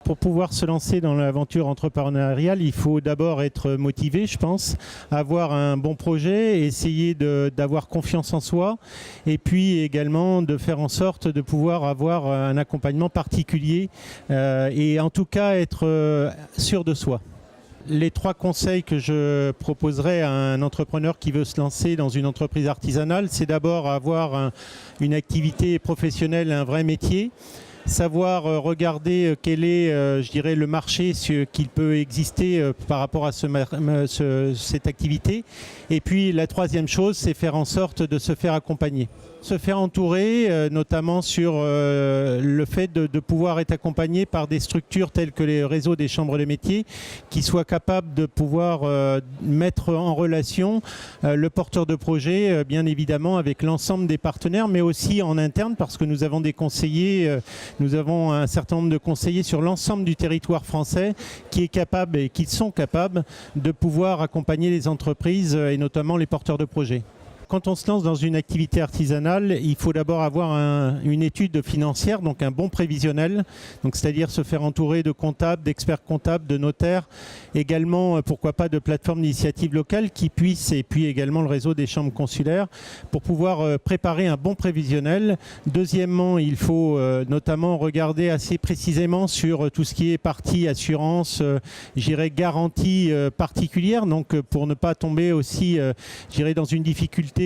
Pour pouvoir se lancer dans l'aventure entrepreneuriale, il faut d'abord être motivé, je pense, avoir un bon projet, essayer d'avoir confiance en soi et puis également de faire en sorte de pouvoir avoir un accompagnement particulier et en tout cas être sûr de soi. Les 3 conseils que je proposerais à un entrepreneur qui veut se lancer dans une entreprise artisanale, c'est d'abord avoir une activité professionnelle, un vrai métier. Savoir regarder quel est, je dirais, le marché qu'il peut exister par rapport à cette activité. Et puis la 3e chose, c'est faire en sorte de se faire accompagner. Se faire entourer, notamment sur le fait de pouvoir être accompagné par des structures telles que les réseaux des chambres de métiers qui soient capables de pouvoir mettre en relation le porteur de projet, bien évidemment, avec l'ensemble des partenaires, mais aussi en interne parce que nous avons des conseillers, nous avons un certain nombre de conseillers sur l'ensemble du territoire français qui sont capables de pouvoir accompagner les entreprises et notamment les porteurs de projets. Quand on se lance dans une activité artisanale, il faut d'abord avoir une étude financière, donc un bon prévisionnel, c'est-à-dire se faire entourer de comptables, d'experts comptables, de notaires, également, pourquoi pas, de plateformes d'initiative locales qui puissent, et puis également le réseau des chambres consulaires, pour pouvoir préparer un bon prévisionnel. Deuxièmement, il faut notamment regarder assez précisément sur tout ce qui est partie assurance, garantie particulière, donc pour ne pas tomber aussi, dans une difficulté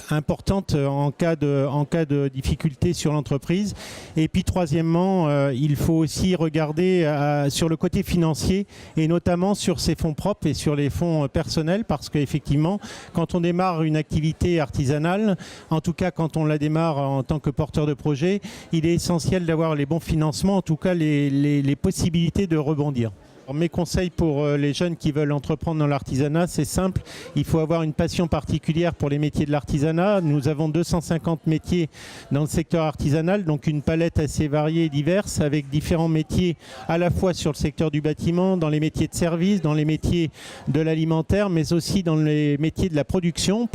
importante en cas de difficulté sur l'entreprise. Et puis troisièmement, il faut aussi regarder sur le côté financier et notamment sur ses fonds propres et sur les fonds personnels parce qu'effectivement, quand on démarre une activité artisanale, en tout cas quand on la démarre en tant que porteur de projet, il est essentiel d'avoir les bons financements, en tout cas les possibilités de rebondir. Mes conseils pour les jeunes qui veulent entreprendre dans l'artisanat, c'est simple. Il faut avoir une passion particulière pour les métiers de l'artisanat. Nous avons 250 métiers dans le secteur artisanal, donc une palette assez variée et diverse avec différents métiers à la fois sur le secteur du bâtiment, dans les métiers de service, dans les métiers de l'alimentaire, mais aussi dans les métiers de la production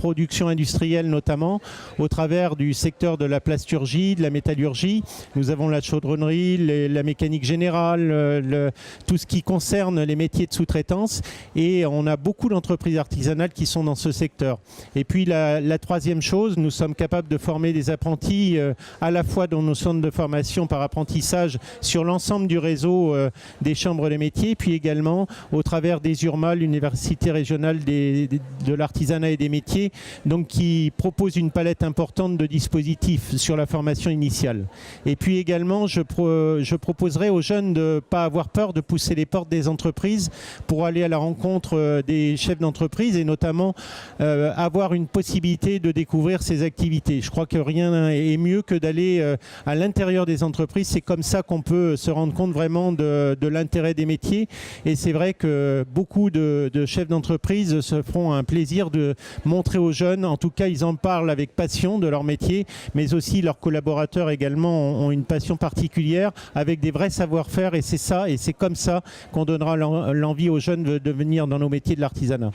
industrielle notamment, au travers du secteur de la plasturgie, de la métallurgie. Nous avons la chaudronnerie, la mécanique générale, tout ce qui concerne les métiers de sous-traitance et on a beaucoup d'entreprises artisanales qui sont dans ce secteur. Et puis la 3e chose, nous sommes capables de former des apprentis à la fois dans nos centres de formation par apprentissage sur l'ensemble du réseau des chambres de métiers, puis également au travers des URMA, l'Université régionale de l'artisanat et des métiers, donc qui propose une palette importante de dispositifs sur la formation initiale. Et puis également, je proposerai aux jeunes de ne pas avoir peur de pousser les portes des entreprises pour aller à la rencontre des chefs d'entreprise et notamment avoir une possibilité de découvrir ces activités. Je crois que rien est mieux que d'aller à l'intérieur des entreprises. C'est comme ça qu'on peut se rendre compte vraiment de l'intérêt des métiers et c'est vrai que beaucoup de chefs d'entreprise se feront un plaisir de montrer aux jeunes, en tout cas ils en parlent avec passion de leur métier, mais aussi leurs collaborateurs également ont une passion particulière avec des vrais savoir-faire et c'est ça et c'est comme ça qu'on donnera l'envie aux jeunes de venir dans nos métiers de l'artisanat.